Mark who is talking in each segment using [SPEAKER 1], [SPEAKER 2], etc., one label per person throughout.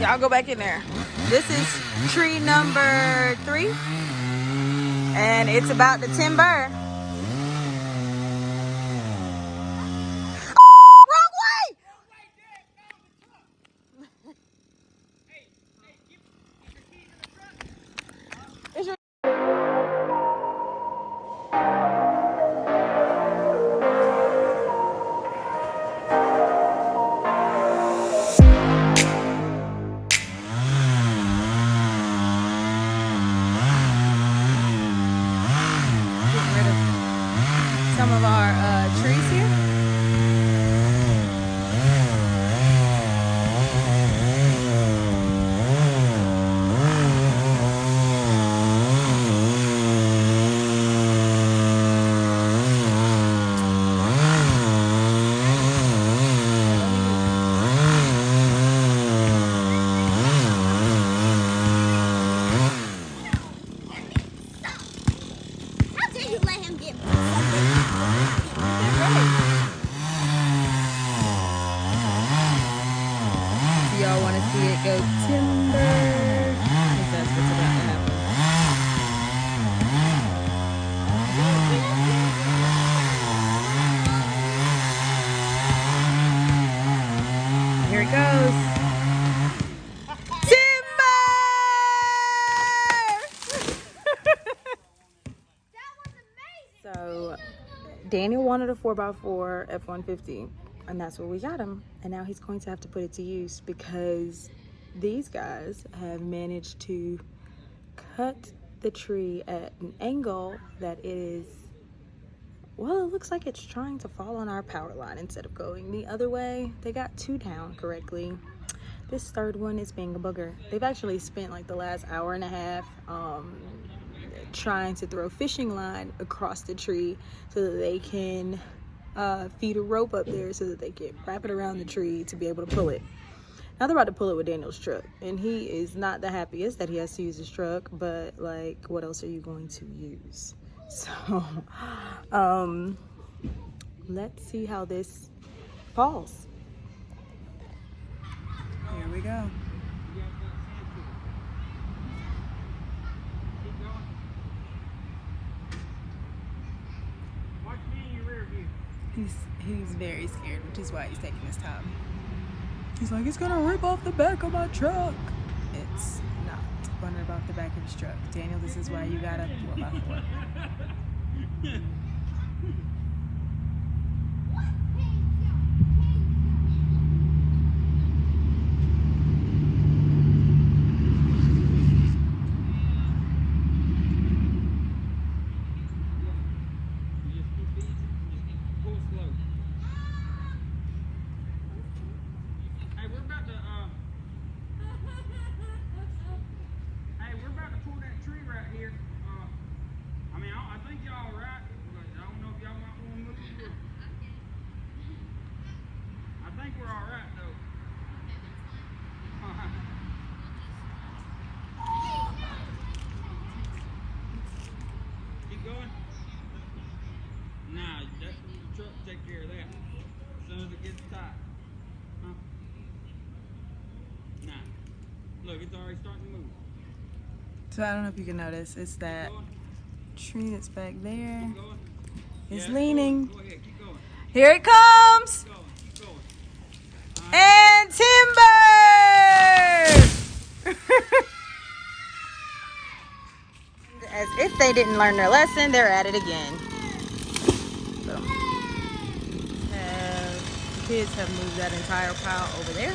[SPEAKER 1] Y'all go back in there. This is tree number 3. And it's about to timber. Some of our trees here.
[SPEAKER 2] How dare you let him get me?
[SPEAKER 1] Y'all want to see it go timber? Because that's what's about to happen. Here it goes. Timber!
[SPEAKER 2] That was amazing.
[SPEAKER 1] So, Daniel wanted a 4x4 F-150, and that's what we got him. And now he's going to have to put it to use because these guys have managed to cut the tree at an angle that is, well, it looks like it's trying to fall on our power line instead of going the other way. They got 2 down correctly. This third one is being a booger. They've actually spent like the last hour and a half trying to throw fishing line across the tree so that they can feed a rope up there so that they can wrap it around the tree to be able to pull it. Now they're about to pull it with Daniel's truck, and he is not the happiest that he has to use his truck, but like, what else are you going to use? So let's see how this falls. Here we go. He's very scared, which is why he's taking his time. He's like, it's gonna rip off the back of my truck. It's not gonna rip off the back of his truck. Daniel, this is why you got a 4x4.
[SPEAKER 3] Take care of that as soon as it gets tight. Huh? Nah. Look, it's already starting to move.
[SPEAKER 1] So I don't know if you can notice, it's that tree that's back there.
[SPEAKER 3] Keep going.
[SPEAKER 1] It's
[SPEAKER 3] Yeah,
[SPEAKER 1] leaning.
[SPEAKER 3] Go ahead, keep going.
[SPEAKER 1] Here it comes!
[SPEAKER 3] Keep going, keep going.
[SPEAKER 1] And timber! As if they didn't learn their lesson, they're at it again. So, the kids have moved that entire pile over there.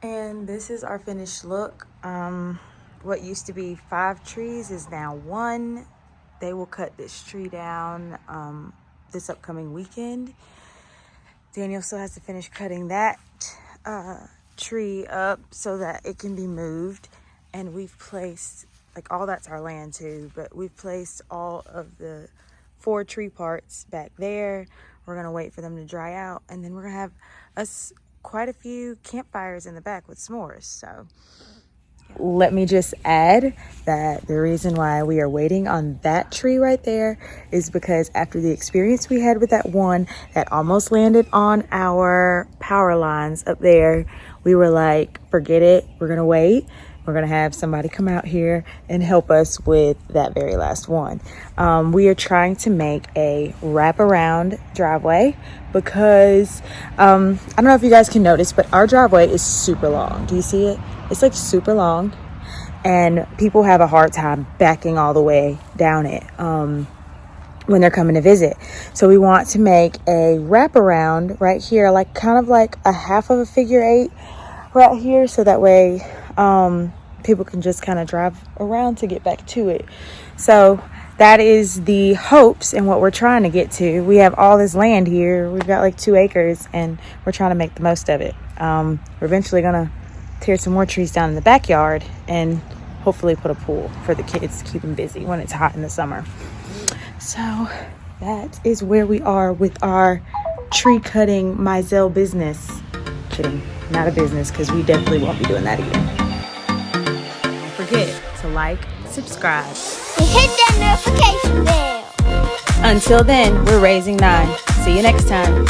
[SPEAKER 1] And this is our finished look. What used to be 5 trees is now 1. They will cut this tree down this upcoming weekend. Daniel still has to finish cutting that tree up so that it can be moved. and we've placed, like, all that's our land too, but we've placed all of the 4 tree parts back there. We're gonna wait for them to dry out, and then we're gonna have us quite a few campfires in the back with s'mores. So let me just add that the reason why we are waiting on that tree right there is because after the experience we had with that one that almost landed on our power lines up there, we were like, forget it, we're gonna wait. We're gonna have somebody come out here and help us with that very last one. We are trying to make a wraparound driveway because I don't know if you guys can notice, but our driveway is super long. Do you see it? It's like super long, and people have a hard time backing all the way down it when they're coming to visit. So we want to make a wraparound right here, like kind of like a half of a figure 8 right here, so that way people can just kind of drive around to get back to it. So that is the hopes and what we're trying to get to. We have all this land here. We've got like 2 acres, and we're trying to make the most of it. We're eventually gonna tear some more trees down in the backyard and hopefully put a pool for the kids to keep them busy when it's hot in the summer. So that is where we are with our tree cutting Mizell business. Kidding, not a business, because we definitely won't be doing that again. Don't forget to like, subscribe,
[SPEAKER 2] And hit that notification bell.
[SPEAKER 1] until then, we're raising 9. See you next time.